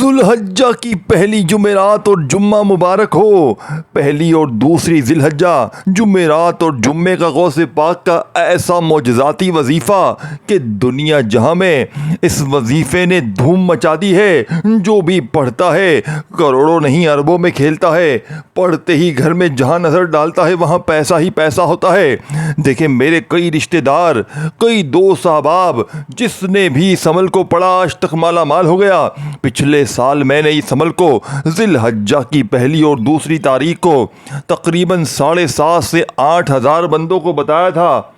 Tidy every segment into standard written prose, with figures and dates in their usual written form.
जुल्हज्जा की पहली जुमेरात और जुम्मा मुबारक हो। पहली और दूसरी जिल्हज्जा जुमेरात और जुम्मे का गौसे पाक का ऐसा मोजज़ाती वजीफ़ा कि दुनिया जहां में इस वजीफ़े ने धूम मचा दी है। जो भी पढ़ता है करोड़ों नहीं अरबों में खेलता है। पढ़ते ही घर में जहां नज़र डालता है वहां पैसा ही पैसा होता है। देखें मेरे कई रिश्तेदार, कई दोस्त अहबाब, जिसने भी इस अमल को पढ़ा आज तक माला माल हो गया। पिछले साल मैंने इस अमल को जिल्हज्जा की पहली और दूसरी तारीख को तकरीबन 7,500 से 8,000 बंदों को बताया था।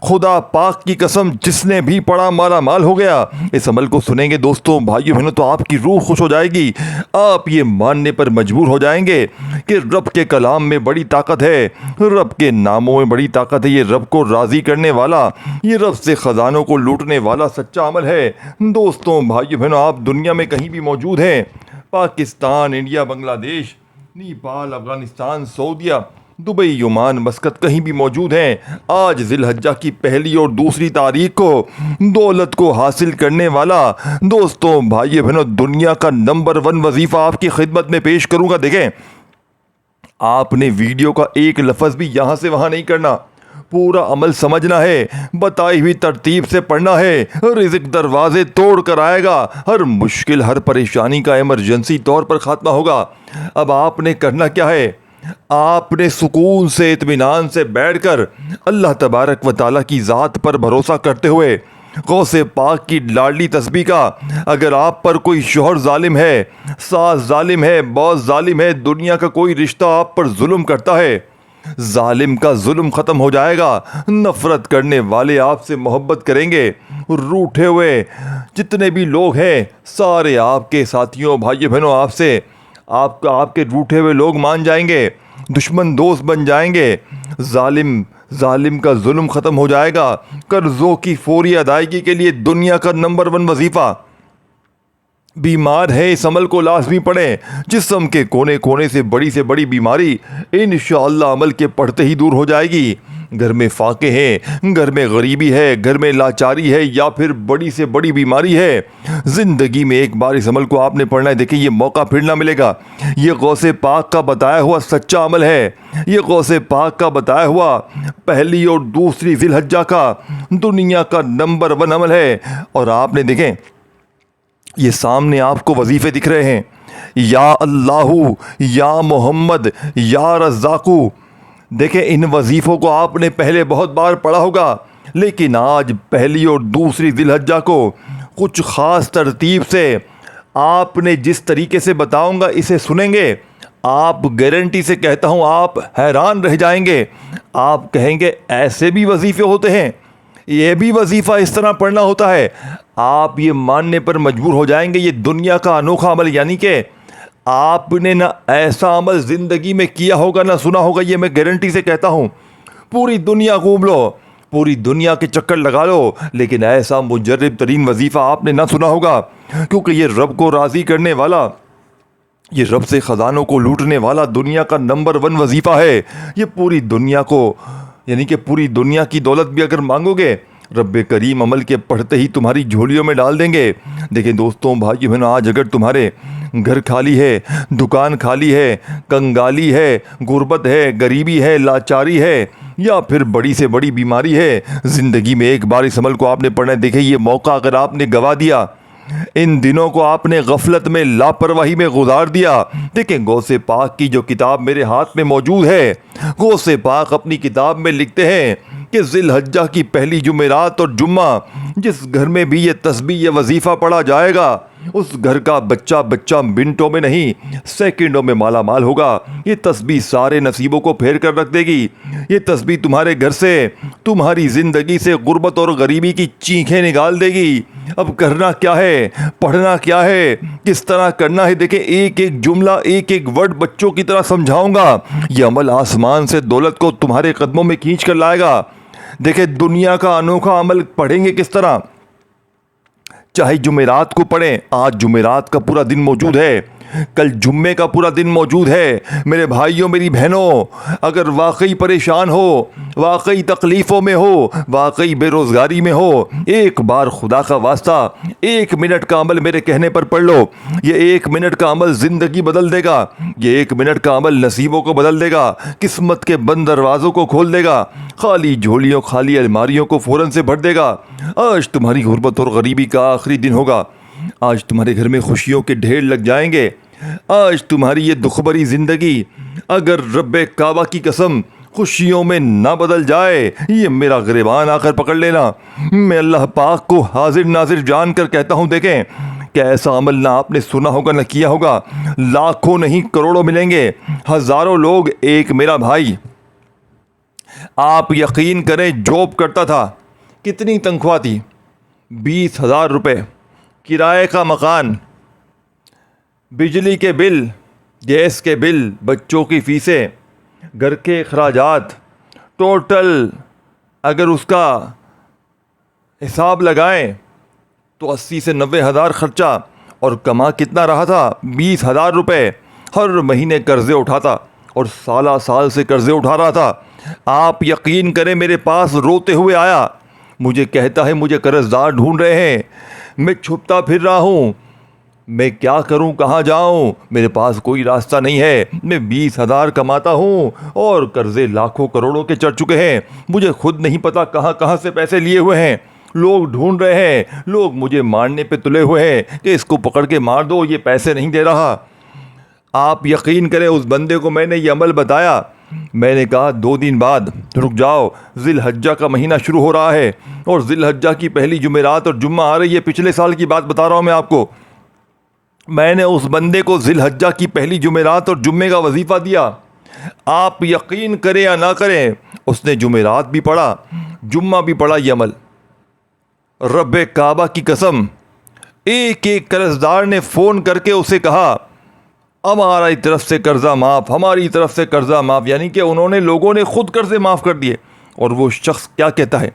खुदा पाक की कसम, जिसने भी पढ़ा माला माल हो गया। इस अमल को सुनेंगे दोस्तों, भाइयों बहनों, तो आपकी रूह खुश हो जाएगी। आप ये मानने पर मजबूर हो जाएंगे कि रब के कलाम में बड़ी ताकत है, रब के नामों में बड़ी ताकत है। ये रब को राज़ी करने वाला, ये रब से ख़जानों को लूटने वाला सच्चा अमल है। दोस्तों, भाइयों बहनों, आप दुनिया में कहीं भी मौजूद हैं, पाकिस्तान, इंडिया, बांग्लादेश, नेपाल, अफ़गानिस्तान, सऊदीया, दुबई, ओमान, मस्कत, कहीं भी मौजूद हैं, आज जिल्हज्जा की पहली और दूसरी तारीख को दौलत को हासिल करने वाला दोस्तों, भाइयों बहनों, दुनिया का नंबर 1 वजीफ़ा आपकी खिदमत में पेश करूंगा। देखें, आपने वीडियो का एक लफ्ज़ भी यहाँ से वहाँ नहीं करना, पूरा अमल समझना है, बताई हुई तरतीब से पढ़ना है। रिज़्क़ दरवाजे तोड़ कर आएगा, हर मुश्किल, हर परेशानी का इमरजेंसी तौर पर खात्मा होगा। अब आपने करना क्या है, आपने सुकून से, इत्मीनान से बैठकर अल्लाह तबारक व ताला की ज़ात पर भरोसा करते हुए गौसे पाक की लाडली तस्बीह का, अगर आप पर कोई शोहर जालिम है, सास जालिम है, बॉस जालिम है, दुनिया का कोई रिश्ता आप पर जुल्म करता है, जालिम का जुल्म ख़त्म हो जाएगा। नफ़रत करने वाले आपसे मोहब्बत करेंगे। रूठे हुए जितने भी लोग हैं, सारे आपके साथियों, भाइयों बहनों, आपके रूठे हुए लोग मान जाएंगे, दुश्मन दोस्त बन जाएंगे। जालिम का जुल्म ख़त्म हो जाएगा। कर्ज़ों की फौरी अदायगी के लिए दुनिया का नंबर 1 वजीफ़ा। बीमार है, इस अमल को लाजमी पढ़ें। जिस्म के कोने कोने से बड़ी बीमारी इंशाअल्लाह अमल के पढ़ते ही दूर हो जाएगी। घर में फाके हैं, घर में गरीबी है, घर में लाचारी है, या फिर बड़ी से बड़ी बीमारी है, ज़िंदगी में एक बार इस अमल को आपने पढ़ना है। देखिए, ये मौका फिर ना मिलेगा। ये गौसे पाक का बताया हुआ सच्चा अमल है। ये गौसे पाक का बताया हुआ पहली और दूसरी जिल्हज्जा का दुनिया का नंबर 1 अमल है। और आपने देखें, ये सामने आपको वजीफ़े दिख रहे हैं, या अल्लाहू, या मोहम्मद, या रज़्ज़ाकू। देखें, इन वजीफ़ों को आपने पहले बहुत बार पढ़ा होगा, लेकिन आज पहली और दूसरी जिल्हज्जा को कुछ ख़ास तरतीब से आपने जिस तरीके से बताऊंगा, इसे सुनेंगे, आप गारंटी से कहता हूं, आप हैरान रह जाएंगे। आप कहेंगे ऐसे भी वजीफ़े होते हैं, ये भी वजीफ़ा इस तरह पढ़ना होता है। आप ये मानने पर मजबूर हो जाएंगे, ये दुनिया का अनोखा अमल, यानी कि आपने ना ऐसा अमल ज़िंदगी में किया होगा ना सुना होगा। ये मैं गारंटी से कहता हूँ। पूरी दुनिया घूम लो, पूरी दुनिया के चक्कर लगा लो, लेकिन ऐसा मुजर्रब तरीन वजीफ़ा आपने ना सुना होगा, क्योंकि ये रब को राज़ी करने वाला, ये रब से ख़जानों को लूटने वाला दुनिया का नंबर 1 वजीफ़ा है। ये पूरी दुनिया को, यानी कि पूरी दुनिया की दौलत भी अगर मांगोगे, रब करीम अमल के पढ़ते ही तुम्हारी झोलियों में डाल देंगे। देखें दोस्तों, भाइयों बहनों, आज अगर तुम्हारे घर खाली है, दुकान खाली है, कंगाली है, गुर्बत है, गरीबी है, लाचारी है, या फिर बड़ी से बड़ी बीमारी है, ज़िंदगी में एक बार इस अमल को आपने पढ़ना है। देखिए, ये मौका अगर आपने गवा दिया, इन दिनों को आपने गफलत में, लापरवाही में गुजार दिया। देखें, गौसे पाक की जो किताब मेरे हाथ में मौजूद है, गौसे पाक अपनी किताब में लिखते हैं कि जिल्हज्जा की पहली जुमेरात और जुम्मा जिस घर में भी ये तस्बीह, ये वजीफ़ा पढ़ा जाएगा, उस घर का बच्चा मिनटों में नहीं, सेकंडों में माला माल होगा। ये तस्बीह सारे नसीबों को फेर कर रख देगी। ये तस्बीह तुम्हारे घर से, तुम्हारी ज़िंदगी से गुर्बत और गरीबी की चीखें निकाल देगी। अब करना क्या है, पढ़ना क्या है, किस तरह करना है, देखें, एक एक जुमला, एक एक वर्ड बच्चों की तरह समझाऊंगा। ये अमल आसमान से दौलत को तुम्हारे कदमों में खींच कर लाएगा। देखें, दुनिया का अनोखा अमल पढ़ेंगे किस तरह। चाहे जुमेरात को पढ़ें, आज जुमेरात का पूरा दिन मौजूद है, कल जुम्मे का पूरा दिन मौजूद है। मेरे भाइयों, मेरी बहनों, अगर वाकई परेशान हो, वाकई तकलीफ़ों में हो, वाकई बेरोज़गारी में हो, एक बार खुदा का वास्ता 1 मिनट का अमल मेरे कहने पर पढ़ लो। ये 1 मिनट का अमल ज़िंदगी बदल देगा। ये 1 मिनट का अमल नसीबों को बदल देगा, किस्मत के बंद दरवाज़ों को खोल देगा, खाली झोलियों, खाली अलमारियों को फ़ौरन से भर देगा। आज तुम्हारी गुर्बत और गरीबी का आखिरी दिन होगा। आज तुम्हारे घर में खुशियों के ढेर लग जाएंगे। आज तुम्हारी ये दुखभरी ज़िंदगी अगर रब्बे काबा की कसम खुशियों में ना बदल जाए, ये मेरा गिरबान आकर पकड़ लेना। मैं अल्लाह पाक को हाजिर नाजिर जान कर कहता हूँ, देखें क्या ऐसा अमल ना आपने सुना होगा ना किया होगा। लाखों नहीं करोड़ों मिलेंगे, हज़ारों लोग। एक मेरा भाई, आप यकीन करें, जॉब करता था। कितनी तनख्वाह थी? 20,000 रुपये। किराए का मकान, बिजली के बिल, गैस के बिल, बच्चों की फ़ीसें, घर के अखराजात, टोटल अगर उसका हिसाब लगाएं तो 80 से 90 हज़ार खर्चा। और कमा कितना रहा था? 20,000 रुपये। हर महीने कर्ज़े उठाता और साल से कर्ज़े उठा रहा था। आप यकीन करें, मेरे पास रोते हुए आया। मुझे कहता है मुझे कर्जदार ढूंढ रहे हैं, मैं छुपता फिर रहा हूँ, मैं क्या करूँ, कहाँ जाऊँ, मेरे पास कोई रास्ता नहीं है। मैं 20,000 कमाता हूँ और कर्ज़े लाखों करोड़ों के चढ़ चुके हैं। मुझे खुद नहीं पता कहाँ कहाँ से पैसे लिए हुए हैं। लोग ढूंढ रहे हैं, लोग मुझे मारने पे तुले हुए हैं कि इसको पकड़ के मार दो, ये पैसे नहीं दे रहा। आप यकीन करें, उस बंदे को मैंने ये अमल बताया। मैंने कहा 2 दिन बाद रुक जाओ, ज़िलहज्जा का महीना शुरू हो रहा है और ज़िलहज्जा की पहली जुमेरात और जुम्मा आ रही है। पिछले साल की बात बता रहा हूँ मैं आपको। मैंने उस बंदे को ज़िलहज्जा की पहली जुमेरात और जुम्मे का वजीफ़ा दिया। आप यकीन करें या ना करें, उसने जुमेरात भी पढ़ा, जुम्मा भी पढ़ा। ये अमल, रब्बे काबा की कसम, एक एक कर्जदार ने फ़ोन करके उसे कहा हमारी तरफ से कर्ज़ा माफ़, हमारी तरफ से कर्ज़ा माफ़। यानी कि उन्होंने, लोगों ने खुद कर्ज़े माफ़ कर दिए। और वो शख्स क्या कहता है?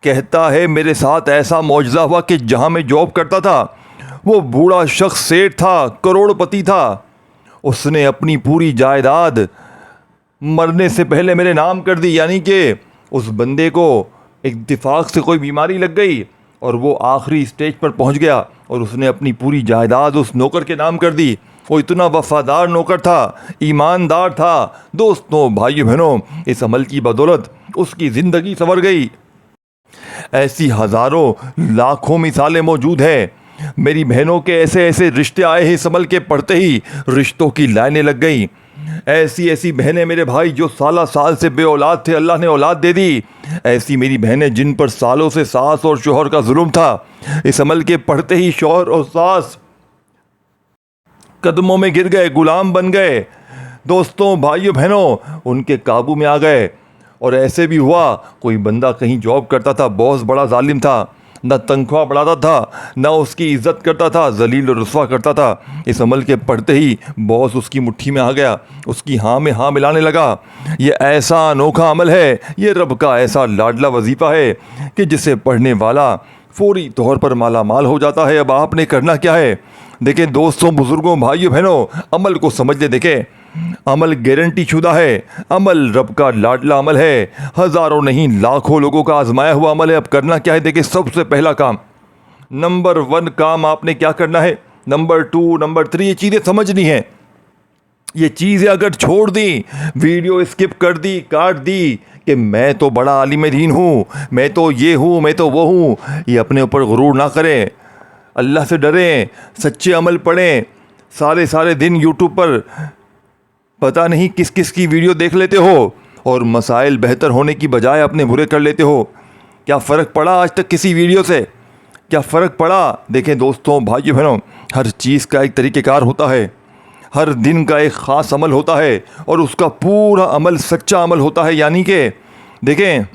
कहता है मेरे साथ ऐसा मौजज़ा हुआ कि जहाँ मैं जॉब करता था, वो बूढ़ा शख्स सेठ था, करोड़पति था। उसने अपनी पूरी जायदाद मरने से पहले मेरे नाम कर दी। यानी कि उस बंदे को इत्तेफाक से कोई बीमारी लग गई और वो आखिरी स्टेज पर पहुंच गया और उसने अपनी पूरी जायदाद उस नौकर के नाम कर दी। वो इतना वफ़ादार नौकर था, ईमानदार था। दोस्तों, भाइयों बहनों, इस अमल की बदौलत उसकी ज़िंदगी संवर गई। ऐसी हज़ारों लाखों मिसालें मौजूद हैं। मेरी बहनों के ऐसे ऐसे रिश्ते आए हैं, इस अमल के पढ़ते ही रिश्तों की लाइनें लग गई। ऐसी ऐसी बहनें, मेरे भाई, जो साल से बे औलाद थे, अल्लाह ने औलाद दे दी। ऐसी मेरी बहनें जिन पर सालों से सास और शोहर का जुल्म था, इस अमल के पढ़ते ही शोहर और सास कदमों में गिर गए, गुलाम बन गए। दोस्तों, भाइयों बहनों, उनके काबू में आ गए। और ऐसे भी हुआ, कोई बंदा कहीं जॉब करता था, बॉस बड़ा जालिम था, न तनख्वाह बढ़ाता था, न उसकी इज्जत करता था, जलील और रुस्वा करता था। इस अमल के पढ़ते ही बॉस उसकी मुट्ठी में आ गया, उसकी हाँ में हाँ मिलाने लगा। ये ऐसा अनोखा अमल है, ये रब का ऐसा लाडला वजीफ़ा है कि जिसे पढ़ने वाला फौरी तौर पर माला माल हो जाता है। अब आपने करना क्या है? देखें दोस्तों, बुजुर्गों, भाइयों बहनों, अमल को समझ ले। देखें, अमल गारंटी शुदा है, अमल रब का लाडला अमल है, हज़ारों नहीं लाखों लोगों का आजमाया हुआ अमल है। अब करना क्या है? देखिए, सबसे पहला काम, नंबर 1 काम आपने क्या करना है, नंबर 2, नंबर 3 ये चीज़ें समझनी है। ये चीज़ें अगर छोड़ दी, वीडियो स्किप कर दी, काट दी कि मैं तो बड़ा आलिम दीन हूँ, मैं तो ये हूँ, मैं तो वो हूँ, ये अपने ऊपर गुरूर ना करें। अल्लाह से डरें, सच्चे अमल पढ़ें। सारे दिन यूट्यूब पर पता नहीं किस किस की वीडियो देख लेते हो और मसाइल बेहतर होने की बजाय अपने बुरे कर लेते हो। क्या फ़र्क पड़ा आज तक किसी वीडियो से? क्या फ़र्क पड़ा? देखें दोस्तों, भाइयों बहनों, हर चीज़ का एक तरीक़ेकार होता है, हर दिन का एक ख़ास अमल होता है और उसका पूरा अमल सच्चा अमल होता है। यानी कि देखें,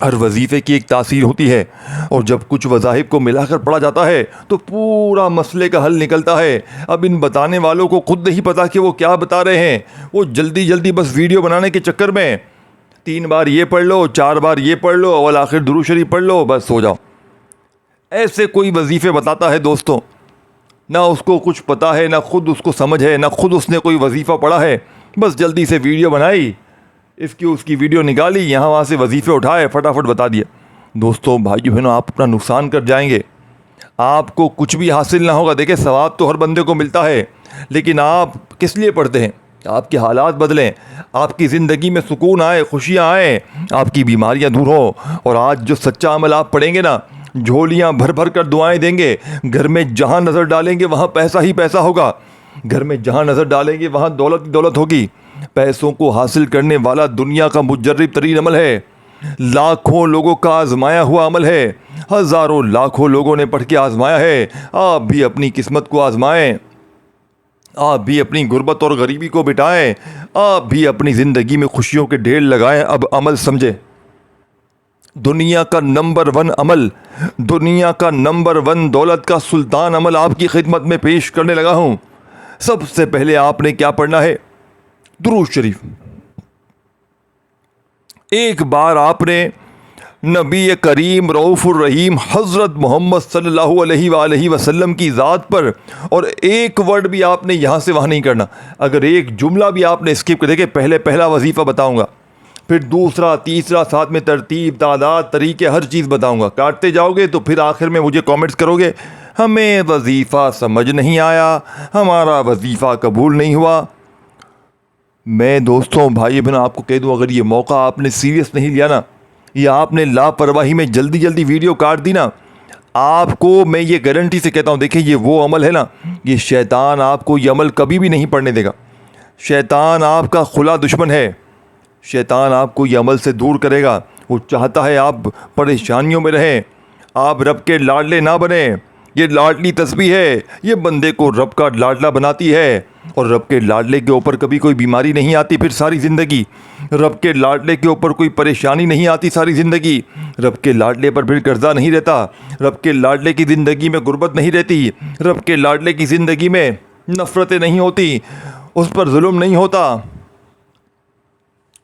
हर वजीफ़े की एक तासीर होती है और जब कुछ वज़ाहिब को मिलाकर पढ़ा जाता है तो पूरा मसले का हल निकलता है। अब इन बताने वालों को खुद नहीं पता कि वो क्या बता रहे हैं। वो जल्दी बस वीडियो बनाने के चक्कर में 3 बार ये पढ़ लो, 4 बार ये पढ़ लो, अव्वल आखिर दुरूद शरीफ पढ़ लो, बस सो जाओ। ऐसे कोई वजीफ़े बताता है दोस्तों, ना उसको कुछ पता है, ना खुद उसको समझ है, ना खुद उसने कोई वजीफ़ा पढ़ा है। बस जल्दी से वीडियो बनाई, इसकी उसकी वीडियो निकाली, यहाँ वहाँ से वजीफ़े उठाए, फटाफट बता दिया। दोस्तों भाइयों बहनों, आप अपना नुकसान कर जाएंगे, आपको कुछ भी हासिल ना होगा। देखिए सवाब तो हर बंदे को मिलता है, लेकिन आप किस लिए पढ़ते हैं? आपके हालात बदलें, आपकी ज़िंदगी में सुकून आए, खुशियाँ आए, आपकी बीमारियाँ दूर हो। और आज जो सच्चा अमल आप पढ़ेंगे ना, झोलियाँ भर भर कर दुआएं देंगे। घर में जहाँ नज़र डालेंगे वहाँ पैसा ही पैसा होगा। घर में जहाँ नज़र डालेंगे वहाँ दौलत ही दौलत होगी। पैसों को हासिल करने वाला दुनिया का मुजर्रिब तरीन अमल है, लाखों लोगों का आजमाया हुआ अमल है, हज़ारों लाखों लोगों ने पढ़ के आजमाया है। आप भी अपनी किस्मत को आजमाएं, आप भी अपनी गुर्बत और गरीबी को बिटाएं, आप भी अपनी ज़िंदगी में खुशियों के ढेर लगाएं। अब अमल समझें। दुनिया का नंबर 1 अमल, दुनिया का नंबर 1 दौलत का सुल्तान अमल आपकी खिदमत में पेश करने लगा हूँ। सबसे पहले आपने क्या पढ़ना है? दुरूद शरीफ। एक बार आपने नबी करीम रऊफ़ुर रहीम हज़रत मोहम्मद सल्लल्लाहु अलैहि वसल्लम की ज़ात पर, और एक वर्ड भी आपने यहाँ से वहाँ नहीं करना। अगर एक जुमला भी आपने स्किप कर, देखे पहले पहला वजीफ़ा बताऊँगा, फिर दूसरा, तीसरा, साथ में तरतीब, तादाद, तरीके, हर चीज़ बताऊँगा। काटते जाओगे तो फिर आखिर में मुझे कमेंट्स करोगे हमें वजीफ़ा समझ नहीं आया, हमारा वजीफ़ा कबूल नहीं हुआ। मैं दोस्तों भाई बहनों आपको कह दूँ, अगर ये मौका आपने सीरियस नहीं लिया ना, या आपने लापरवाही में जल्दी जल्दी वीडियो काट दी ना, आपको मैं ये गारंटी से कहता हूँ, देखिए ये वो अमल है ना, ये शैतान आपको ये अमल कभी भी नहीं पढ़ने देगा। शैतान आपका खुला दुश्मन है। शैतान आपको ये अमल से दूर करेगा। वो चाहता है आप परेशानियों में रहें, आप रब के लाडले ना बने। ये लाडली तस्बीह है, ये बंदे को रब का लाडला बनाती है। और रब के लाडले के ऊपर कभी कोई बीमारी नहीं आती फिर सारी ज़िंदगी। रब के लाडले के ऊपर कोई परेशानी नहीं आती सारी ज़िंदगी। रब के लाडले पर फिर कर्जा नहीं रहता। रब के लाडले की ज़िंदगी में गुर्बत नहीं रहती। रब के लाडले की ज़िंदगी में नफ़रतें नहीं होती, उस पर जुल्म नहीं होता,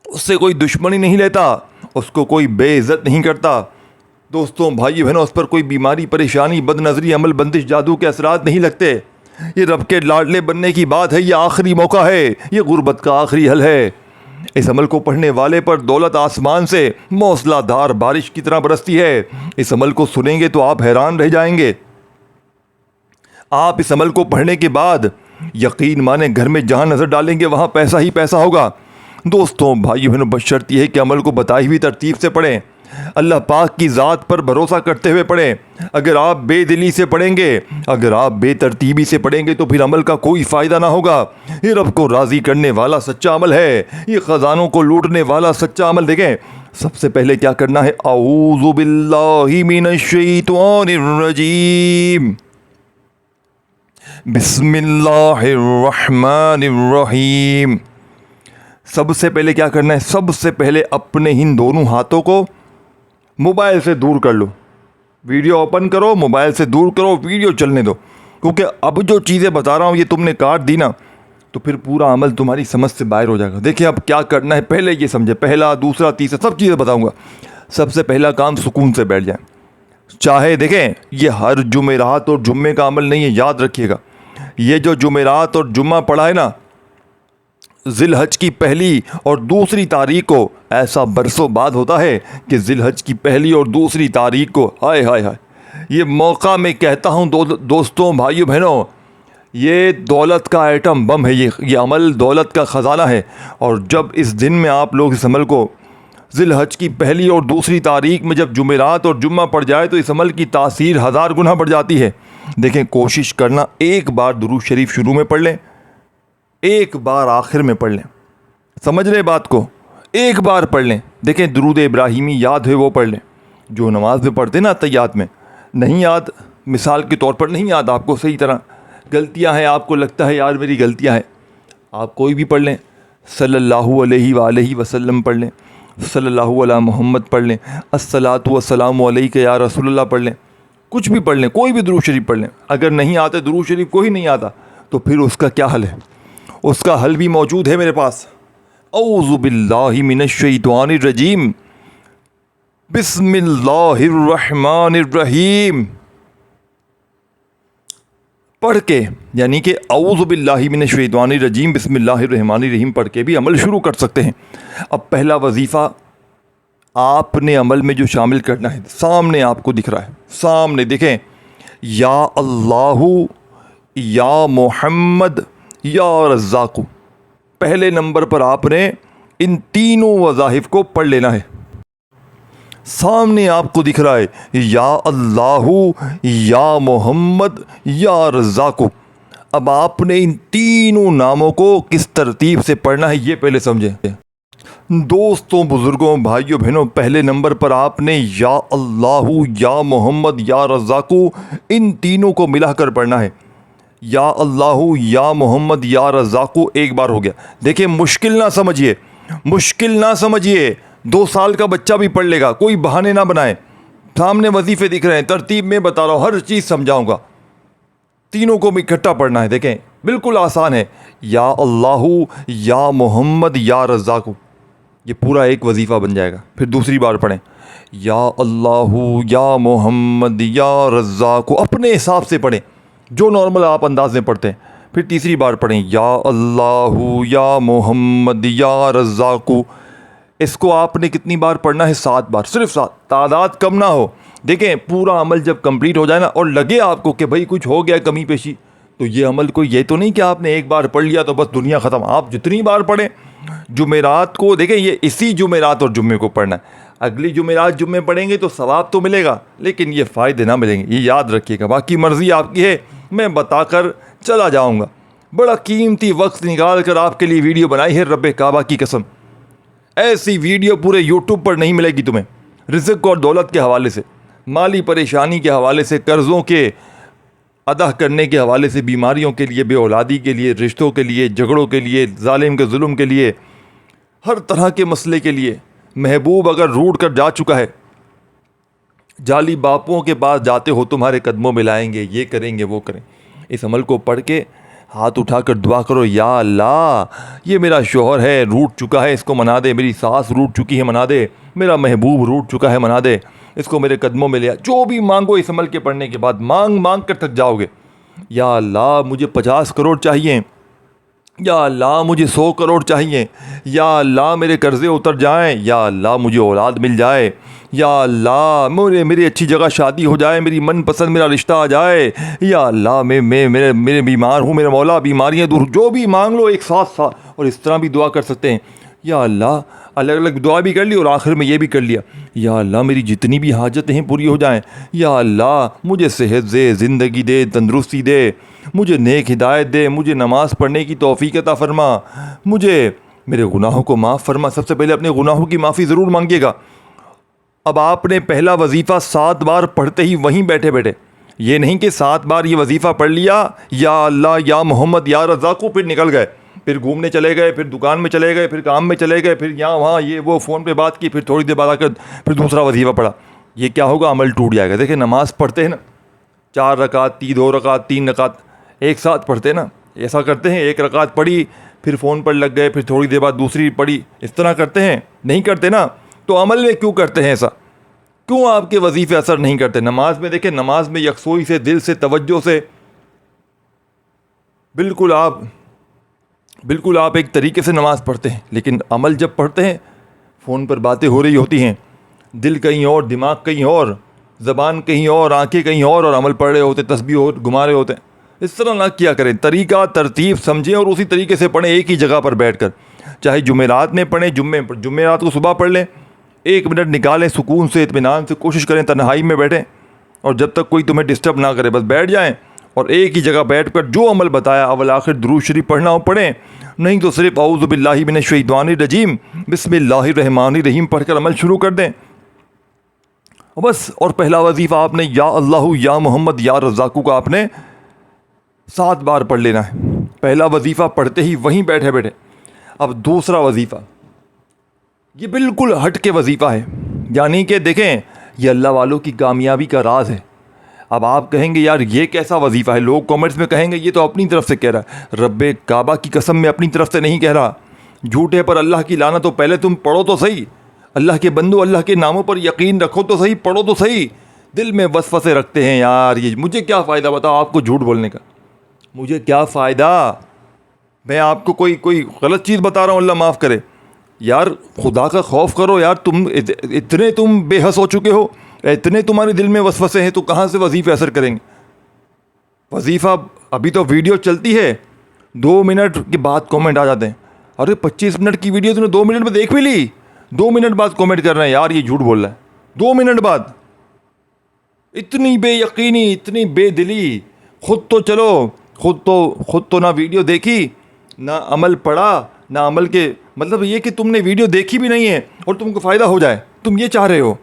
उससे कोई दुश्मनी नहीं लेता, उसको कोई बेइज्जत नहीं करता। दोस्तों भाई बहनों, उस पर कोई बीमारी, परेशानी, बदनज़री, अमल, बंदिश, जादू के असरात नहीं लगते। ये रब के लाडले बनने की बात है, ये आखिरी मौका है, ये गुर्बत का आखिरी हल है। इस अमल को पढ़ने वाले पर दौलत आसमान से मौसलाधार बारिश की तरह बरसती है। इस अमल को सुनेंगे तो आप हैरान रह जाएंगे। आप इस अमल को पढ़ने के बाद यकीन माने घर में जहाँ नज़र डालेंगे वहाँ पैसा ही पैसा होगा। दोस्तों भाई बहनों, बशर्त यह है कि अमल को बताई हुई तरतीब से पढ़ें, अल्लाह पाक की ज़ात पर भरोसा करते हुए पढ़ें। अगर आप बेदिली से पढ़ेंगे, अगर आप बेतरतीबी से पढ़ेंगे तो फिर अमल का कोई फ़ायदा ना होगा। ये रब को राज़ी करने वाला सच्चा अमल है, ये ख़जानों को लूटने वाला सच्चा अमल। देखें सबसे पहले क्या करना है, औज़ु बिल्लाहि मिनश शैतानिर रजीम, बिस्मिल्लाहिर रहमानिर रहीम। सबसे पहले क्या करना है, सबसे पहले अपने इन दोनों हाथों को मोबाइल से दूर कर लो। वीडियो ओपन करो, मोबाइल से दूर करो, वीडियो चलने दो। क्योंकि अब जो चीज़ें बता रहा हूँ ये तुमने काट दी ना तो फिर पूरा अमल तुम्हारी समझ से बाहर हो जाएगा। देखिए अब क्या करना है, पहले ये समझे, पहला, दूसरा, तीसरा सब चीज़ें बताऊँगा। सबसे पहला काम, सुकून से बैठ जाए। चाहे देखें ये हर जुमेरात और जुम्मे का अमल नहीं है, याद रखिएगा। ये जो जुमेरात और जुम्मा पड़ा है ना, ज़िलहज की पहली और दूसरी तारीख को, ऐसा बरसों बाद होता है कि ज़िलहज की पहली और दूसरी तारीख को, हाय हाय हाय, ये मौका मैं कहता हूँ दोस्तों भाइयों बहनों, ये दौलत का आइटम बम है। ये अमल दौलत का ख़जाना है। और जब इस दिन में आप लोग इस अमल को, ज़िलहज की पहली और दूसरी तारीख में जब जुमेरात और जुम्मा पड़ जाए तो इस अमल की तासीर 1000 गुना बढ़ जाती है। देखें कोशिश करना, एक बार दुरूद शरीफ शुरू में पढ़ लें, एक बार आखिर में पढ़ लें। समझ रहे बात को, एक बार पढ़ लें। देखें दुरूद इब्राहिमी याद है वो पढ़ लें, जो नमाज में पढ़ते ना तैयात में। नहीं याद, मिसाल के तौर पर नहीं याद आपको सही तरह, गलतियां हैं, आपको लगता है यार मेरी गलतियां हैं, आप कोई भी पढ़ लें। सल्लल्लाहु अलैहि वसल्लम पढ़ लें, सल्लल्लाहु अला मोहम्मद पढ़ लें, अस्सलातु वस्सलामु अलैका या रसूलल्लाह पढ़ लें, कुछ भी पढ़ लें, कोई भी दुरूद शरीफ पढ़ लें। अगर नहीं आते, दुरूद शरीफ कोई नहीं आता, तो फिर उसका क्या हल है? उसका हल भी मौजूद है मेरे पास। औज़ु बिल्लाहि मिनश शैतानिर रजीम, बिस्मिल्लाहिर रहमानिर रहीम। पढ़ के, यानी कि औज़ु बिल्लाहि मिनश शैतानिर रजीम बिस्मिल्लाहिर रहमानिर रहीम पढ़ के भी अमल शुरू कर सकते हैं। अब पहला वजीफ़ा आपने अमल में जो शामिल करना है, सामने आपको दिख रहा है, सामने देखें, या अल्लाहु या मोहम्मद या रज़्ज़ाक़ु। पहले नंबर पर आपने इन तीनों वज़ाइफ को पढ़ लेना है। सामने आपको दिख रहा है या अल्लाहु या मोहम्मद या रज़्ज़ाक़ु। अब आपने इन तीनों नामों को किस तरतीब से पढ़ना है ये पहले समझें। दोस्तों, बुज़ुर्गों, भाइयों, बहनों, पहले नंबर पर आपने या अल्लाहु या मोहम्मद या रज़्ज़ाक़ु इन तीनों को मिलाकर पढ़ना है। या अल्लाहु या मोहम्मद या रज़्ज़ाक़ु एक बार हो गया। देखिए, मुश्किल ना समझिए, मुश्किल ना समझिए, 2 साल का बच्चा भी पढ़ लेगा, कोई बहाने ना बनाए। सामने वजीफ़े दिख रहे हैं, तरतीब में बता रहा हूँ, हर चीज़ समझाऊंगा। तीनों को इकट्ठा पढ़ना है। देखें, बिल्कुल आसान है। या अल्लाहु या मोहम्मद या रज़्ज़ाक़ु, ये पूरा एक वजीफ़ा बन जाएगा। फिर दूसरी बार पढ़ें, या अल्लाहु या मोहम्मद या रज़्ज़ाक़ु, अपने हिसाब से पढ़ें जो नॉर्मल आप अंदाज में पढ़ते हैं। फिर तीसरी बार पढ़ें, या अल्लाहु या मोहम्मद या रज़्ज़ाक़ु। इसको आपने कितनी बार पढ़ना है? 7 बार, सिर्फ 7, तादाद कम ना हो। देखें, पूरा अमल जब कंप्लीट हो जाए ना और लगे आपको कि भाई कुछ हो गया कमी पेशी, तो ये अमल कोई ये तो नहीं कि आपने एक बार पढ़ लिया तो बस दुनिया ख़त्म। आप जितनी बार पढ़ें, जुमेरात को देखें, ये इसी जुमेरात और जुम्मे को पढ़ना है। अगली जुमेरात जुम्मे पढ़ेंगे तो सवाब तो मिलेगा, लेकिन ये फ़ायदे ना मिलेंगे, ये याद रखिएगा। बाकी मर्ज़ी आपकी है, मैं बताकर चला जाऊँगा। बड़ा कीमती वक्त निकाल कर आपके लिए वीडियो बनाई है, रब्बे काबा की कसम। ऐसी वीडियो पूरे यूट्यूब पर नहीं मिलेगी तुम्हें। रिज़्क़ और दौलत के हवाले से, माली परेशानी के हवाले से, कर्ज़ों के अदा करने के हवाले से, बीमारियों के लिए, बेऔलादी के लिए, रिश्तों के लिए, झगड़ों के लिए, जालिम के जुल्म के लिए, हर तरह के मसले के लिए। महबूब अगर रूठ कर जा चुका है, जाली बापों के पास जाते हो, तुम्हारे कदमों में लाएंगे, ये करेंगे वो करें। इस अमल को पढ़ के हाथ उठाकर दुआ करो, या अल्लाह ये मेरा शोहर है रूठ चुका है, इसको मना दे। मेरी सास रूठ चुकी है, मना दे। मेरा महबूब रूठ चुका है, मना दे। इसको मेरे कदमों में लिया। जो भी मांगो इस अमल के पढ़ने के बाद, मांग मांग कर थक जाओगे। या अल्लाह मुझे 50 करोड़ चाहिए, या अल्लाह मुझे 100 करोड़ चाहिए, या अल्लाह मेरे कर्ज़े उतर जाएं, या अल्लाह मुझे औलाद मिल जाए, या अल्लाह मेरी अच्छी जगह शादी हो जाए, मेरी मनपसंद मेरा रिश्ता आ जाए, या अल्लाह मेरे बीमार हूँ, मेरे मौला बीमारियाँ दूर। जो भी मांग लो एक साथ। और इस तरह भी दुआ कर सकते हैं, या अल्लाह, अलग अलग दुआ भी कर ली और आखिर में ये भी कर लिया, या अल्लाह मेरी जितनी भी हाजतें हैं पूरी हो जाएं, या अल्लाह मुझे सेहत दे, ज़िंदगी दे, तंदुरुस्ती दे, मुझे नेक हिदायत दे, मुझे नमाज़ पढ़ने की तौफ़ीक़ अता फ़रमा, मुझे मेरे गुनाहों को माफ़ फ़रमा। सबसे पहले अपने गुनाहों की माफ़ी ज़रूर मांगिएगा। अब आपने पहला वजीफ़ा 7 बार पढ़ते ही वहीं बैठे बैठे, ये नहीं कि 7 बार ये वजीफ़ा पढ़ लिया, या अल्लाह या मोहम्मद या रज़्ज़ाक़ु, फिर निकल गए, फिर घूमने चले गए, फिर दुकान में चले गए, फिर काम में चले गए, फिर यहाँ वहाँ ये वो फ़ोन पे बात की, फिर थोड़ी देर बाद आकर फिर दूसरा वजीफ़ा पढ़ा। ये क्या होगा? अमल टूट जाएगा। देखिए, नमाज़ पढ़ते हैं ना, 4 रकात, 2 रकात, 3 रकात एक साथ पढ़ते हैं ना, ऐसा करते हैं। 1 रकात पढ़ी, फिर फ़ोन पर लग गए, फिर थोड़ी देर बाद दूसरी पढ़ी, इस तरह करते हैं? नहीं करते ना। तो अमल में क्यों करते हैं ऐसा? क्यों आपके वजीफ़े असर नहीं करते? नमाज में देखें, नमाज में यकसोई से, दिल से, तवज्जो से, बिल्कुल आप एक तरीके से नमाज़ पढ़ते हैं। लेकिन अमल जब पढ़ते हैं, फ़ोन पर बातें हो रही होती हैं, दिल कहीं और, दिमाग कहीं और, ज़बान कहीं और, आंखें कहीं और अमल पढ़ रहे होते, तस्बीह और घुमा रहे होते हैं। इस तरह ना किया करें। तरीका, तरतीब समझें और उसी तरीके से पढ़ें, एक ही जगह पर बैठकर। चाहे जुमेरात में पढ़ें, जुमेरात को सुबह पढ़ लें, 1 मिनट निकालें, सुकून से, इत्मीनान से, कोशिश करें तन्हाई में बैठें, और जब तक कोई तुम्हें डिस्टर्ब ना करे बस बैठ जाएं और एक ही जगह बैठकर जो अमल बताया अव्वल आखिर दुरूद शरीफ पढ़ना हो पढ़ें, नहीं तो सिर्फ औज़ु बिल्लाहि मिनश शैतानिर रजीम बिस्मिल्लाहिर रहमानिर रहीम पढ़कर अमल शुरू कर दें बस। और पहला वजीफ़ा आपने या अल्लाहु या मोहम्मद या रज़्ज़ाक़ु का आपने 7 बार पढ़ लेना है। पहला वजीफ़ा पढ़ते ही वहीं बैठे बैठे। अब दूसरा वजीफ़ा, ये बिल्कुल हट के वजीफ़ा है, यानी कि देखें, ये अल्लाह वालों की कामयाबी का राज है। अब आप कहेंगे यार ये कैसा वजीफ़ा है, लोग कमेंट्स में कहेंगे ये तो अपनी तरफ से कह रहा है। रब्बे काबा की कसम में अपनी तरफ से नहीं कह रहा, झूठे पर अल्लाह की लानत। तो पहले तुम पढ़ो तो सही, अल्लाह के बंदो, अल्लाह के नामों पर यकीन रखो तो सही, पढ़ो तो सही। दिल में वसवसे रखते हैं यार, ये मुझे क्या फ़ायदा बताओ आपको झूठ बोलने का। मुझे क्या फ़ायदा, मैं आपको कोई गलत चीज़ बता रहा हूँ, अल्लाह माफ़ करे। यार खुदा का खौफ करो यार, तुम इतने तुम बेहस हो चुके हो, इतने तुम्हारे दिल में वसवसे हैं, तो कहाँ से वजीफ़े असर करेंगे। वजीफ़ा अभी तो वीडियो चलती है, 2 मिनट के बाद कमेंट आ जाते हैं, अरे 25 मिनट की वीडियो तूने 2 मिनट में देख भी ली, 2 मिनट बाद कमेंट कर रहे हैं यार ये झूठ बोल रहा है, 2 मिनट बाद। इतनी बेयकीनी, इतनी बेदिली। खुद तो चलो, खुद तो ना वीडियो देखी, ना अमल पढ़ा, ना अमल के मतलब ये कि तुमने वीडियो देखी भी नहीं है और तुमको फ़ायदा हो जाए, तुम ये चाह रहे हो।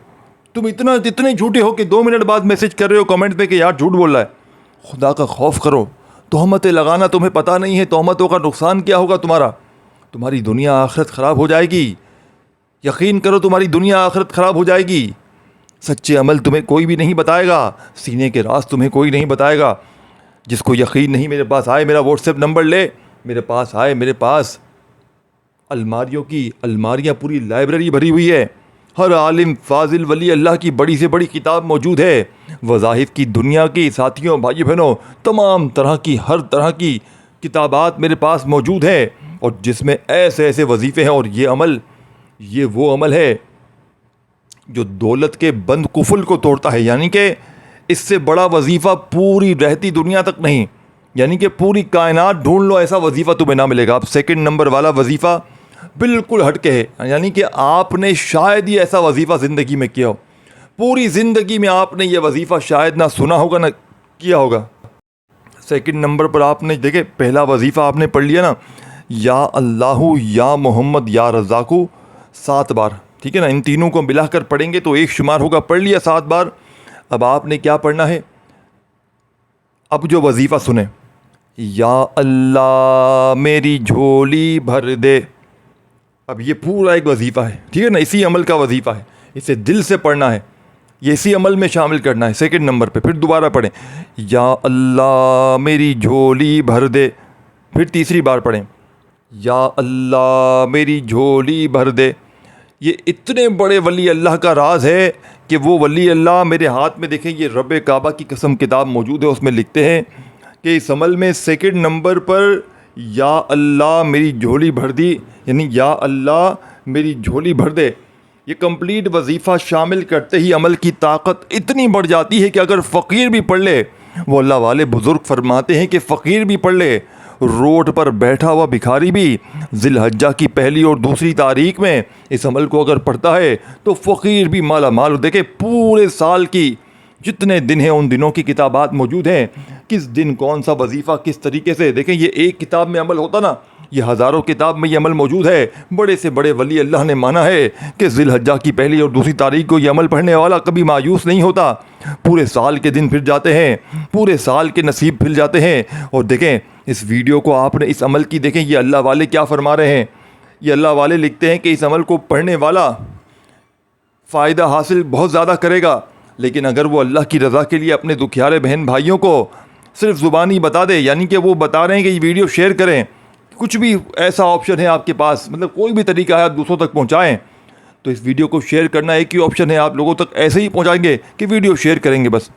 तुम इतने झूठे हो कि 2 मिनट बाद मैसेज कर रहे हो कमेंट पे कि यार झूठ बोल रहा है। खुदा का खौफ करो, तोहमतें लगाना तुम्हें पता नहीं है, तोहमतों का नुकसान क्या होगा तुम्हारा। तुम्हारी दुनिया आखिरत ख़राब हो जाएगी, यकीन करो तुम्हारी दुनिया आखिरत ख़राब हो जाएगी। सच्चे अमल तुम्हें कोई भी नहीं बताएगा, सीने के राज तुम्हें कोई नहीं बताएगा। जिसको यकीन नहीं मेरे पास आए, मेरा व्हाट्सएप नंबर ले, मेरे पास आए। मेरे पास अलमारियों की अलमारियाँ, पूरी लाइब्रेरी भरी हुई है। हर आलिम फाजिल वली अल्लाह की बड़ी से बड़ी किताब मौजूद है। वज़ाहिफ की दुनिया की साथियों, भाई बहनों, तमाम तरह की, हर तरह की किताबात मेरे पास मौजूद है, और जिसमें ऐसे ऐसे वजीफ़े हैं। और ये वो अमल है जो दौलत के बंद कुफल को तोड़ता है। यानी कि इससे बड़ा वजीफ़ा पूरी रहती दुनिया तक नहीं, यानी कि पूरी कायनात ढूंढ लो, ऐसा वजीफ़ा तुम्हें ना मिलेगा। अब सेकंड नंबर वाला वजीफ़ा बिल्कुल हटके है, यानी कि आपने शायद ही ऐसा वजीफ़ा ज़िंदगी में किया हो, पूरी ज़िंदगी में आपने ये वजीफ़ा शायद ना सुना होगा ना किया होगा। सेकंड नंबर पर आपने देखे, पहला वजीफ़ा आपने पढ़ लिया ना, या अल्लाहु या मोहम्मद या रज़ाकु 7 बार, ठीक है ना। इन तीनों को मिलाकर पढ़ेंगे तो एक शुमार होगा, पढ़ लिया 7 बार। अब आपने क्या पढ़ना है, अब जो वजीफ़ा सुने, या अल्लाह मेरी झोली भर दे। अब ये पूरा एक वजीफ़ा है, ठीक है ना, इसी अमल का वजीफ़ा है, इसे दिल से पढ़ना है, ये इसी अमल में शामिल करना है। सेकंड नंबर पे फिर दोबारा पढ़ें, या अल्लाह मेरी झोली भर दे। फिर तीसरी बार पढ़ें, या अल्लाह मेरी झोली भर दे। ये इतने बड़े वली अल्लाह का राज है कि वो वली अल्लाह, मेरे हाथ में देखें, ये रब काबा की कसम किताब मौजूद है, उसमें लिखते हैं कि इस अमल में सेकंड नंबर पर या अल्लाह मेरी झोली भर दी, यानी या अल्लाह मेरी झोली भर दे, ये कंप्लीट वजीफ़ा शामिल करते ही अमल की ताकत इतनी बढ़ जाती है कि अगर फ़कीर भी पढ़ ले, वो अल्लाह वाले बुज़ुर्ग फरमाते हैं कि फ़कीर भी पढ़ ले, रोड पर बैठा हुआ भिखारी भी ज़िलहज्जा की पहली और दूसरी तारीख में इस अमल को अगर पढ़ता है तो फ़कीर भी माला माल। देखे पूरे साल की जितने दिन हैं उन दिनों की किताबात मौजूद हैं, किस दिन कौन सा वजीफ़ा किस तरीके से। देखें ये एक किताब में अमल होता ना, ये हज़ारों किताब में ये अमल मौजूद है। बड़े से बड़े वली अल्लाह ने माना है कि ज़िलहज्जा की पहली और दूसरी तारीख को ये अमल पढ़ने वाला कभी मायूस नहीं होता। पूरे साल के दिन फिर जाते हैं, पूरे साल के नसीब फिर जाते हैं। और देखें इस वीडियो को आपने इस अमल की देखें, ये अल्लाह वाले क्या फरमा रहे हैं। ये अल्लाह वाले लिखते हैं कि इस अमल को पढ़ने वाला फ़ायदा हासिल बहुत ज़्यादा करेगा, लेकिन अगर वो अल्लाह की रज़ा के लिए अपने दुखियारे बहन भाइयों को सिर्फ ज़ुबानी बता दे, यानी कि वो बता रहे हैं कि ये वीडियो शेयर करें, कुछ भी ऐसा ऑप्शन है आपके पास, मतलब कोई भी तरीका है आप दूसरों तक पहुंचाएं, तो इस वीडियो को शेयर करना एक ही ऑप्शन है। आप लोगों तक ऐसे ही पहुंचाएंगे कि वीडियो शेयर करेंगे बस।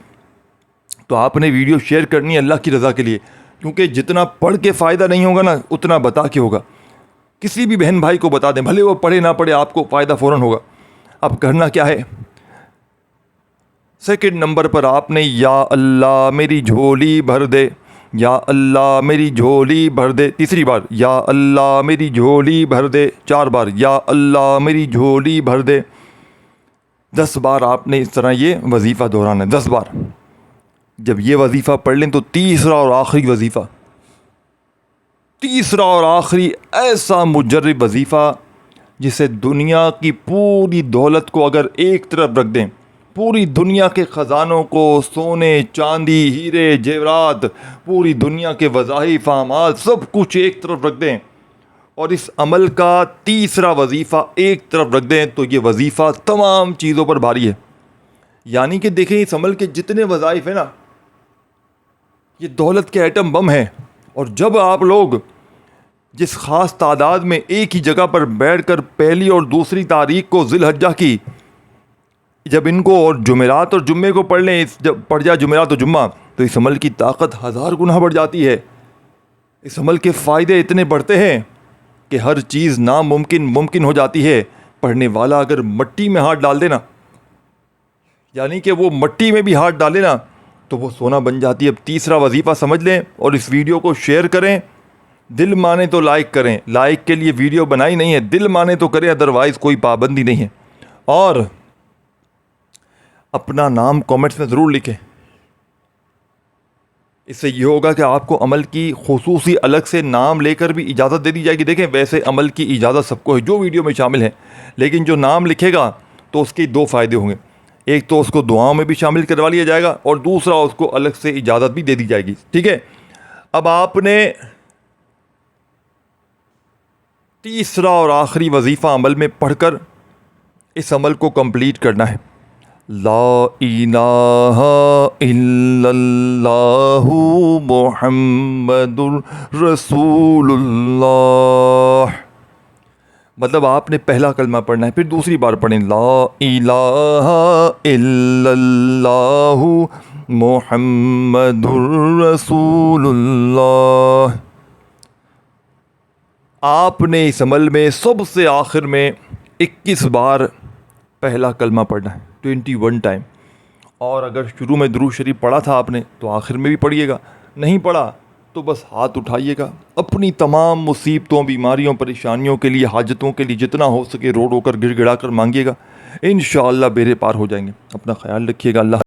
तो आपने वीडियो शेयर करनी है अल्लाह की रज़ा के लिए, क्योंकि जितना पढ़ के फ़ायदा नहीं होगा ना, उतना बता के होगा। किसी भी बहन भाई को बता दें, भले वो पढ़े ना पढ़े, आपको फ़ायदा फ़ौरन होगा। अब करना क्या है, सेकंड नंबर पर आपने या अल्लाह मेरी झोली भर दे, या अल्लाह मेरी झोली भर दे। तीसरी बार या अल्लाह मेरी झोली भर दे। 4 बार या अल्लाह मेरी झोली भर दे। 10 बार आपने इस तरह ये वजीफ़ा दोहराना है, 10 बार। जब ये वजीफ़ा पढ़ लें तो तीसरा और आखिरी वजीफ़ा, तीसरा और आखिरी ऐसा मुजर्रब वजीफ़ा जिसे दुनिया की पूरी दौलत को अगर एक तरफ रख दें, पूरी दुनिया के ख़जानों को, सोने चांदी हीरे जेवरात, पूरी दुनिया के वज़ाइफ आमाल सब कुछ एक तरफ रख दें और इस अमल का तीसरा वजीफ़ा एक तरफ रख दें, तो ये वजीफ़ा तमाम चीज़ों पर भारी है। यानी कि देखें इस अमल के जितने वज़ाइफ हैं ना, ये दौलत के एटम बम हैं। और जब आप लोग जिस ख़ास तादाद में एक ही जगह पर बैठकर पहली और दूसरी तारीख को ज़िलहज्जा की, जब इनको और जुमेरात और जुम्मे को पढ़ लें, जब पढ़ जाए जुमेरात और जुम्मा, तो इस अमल की ताकत 1000 गुना बढ़ जाती है। इस अमल के फ़ायदे इतने बढ़ते हैं कि हर चीज़ नामुमकिन मुमकिन हो जाती है। पढ़ने वाला अगर मट्टी में हाथ डाल देना, यानी कि वो मट्टी में भी हाथ डाले ना, तो वो सोना बन जाती है। अब तीसरा वजीफ़ा समझ लें और इस वीडियो को शेयर करें। दिल माने तो लाइक करें, लाइक के लिए वीडियो बनाई नहीं है, दिल माने तो करें, अदरवाइज़ कोई पाबंदी नहीं है। और अपना नाम कमेंट्स में ज़रूर लिखें। इससे ये होगा कि आपको अमल की खुसूसी अलग से नाम लेकर भी इजाज़त दे दी जाएगी। देखें, वैसे अमल की इजाज़त सबको है जो वीडियो में शामिल है, लेकिन जो नाम लिखेगा तो उसके दो फ़ायदे होंगे। एक तो उसको दुआओं में भी शामिल करवा लिया जाएगा और दूसरा उसको अलग से इजाज़त भी दे दी जाएगी। ठीक है, अब आपने तीसरा और आखिरी वजीफ़ा अमल में पढ़कर इस अमल को कंप्लीट करना है। ला इलाहा इल्लल्लाहु मुहम्मदुर रसूलुल्लाह। मतलब आपने पहला कलमा पढ़ना है, फिर दूसरी बार पढ़ें ला इलाहा इल्लल्लाहु मुहम्मदुर रसूलुल्लाह। आपने इस अमल में सबसे आखिर में 21 बार पहला कलमा पढ़ना है, 21 टाइम। और अगर शुरू में दुरूद शरीफ पढ़ा था आपने तो आखिर में भी पढ़िएगा, नहीं पढ़ा तो बस हाथ उठाइएगा। अपनी तमाम मुसीबतों, बीमारियों, परेशानियों के लिए, हाजतों के लिए जितना हो सके रो रो कर गिड़गिड़ा कर मांगिएगा। इंशाअल्लाह बेड़े पार हो जाएंगे। अपना ख्याल रखिएगा। अल्लाह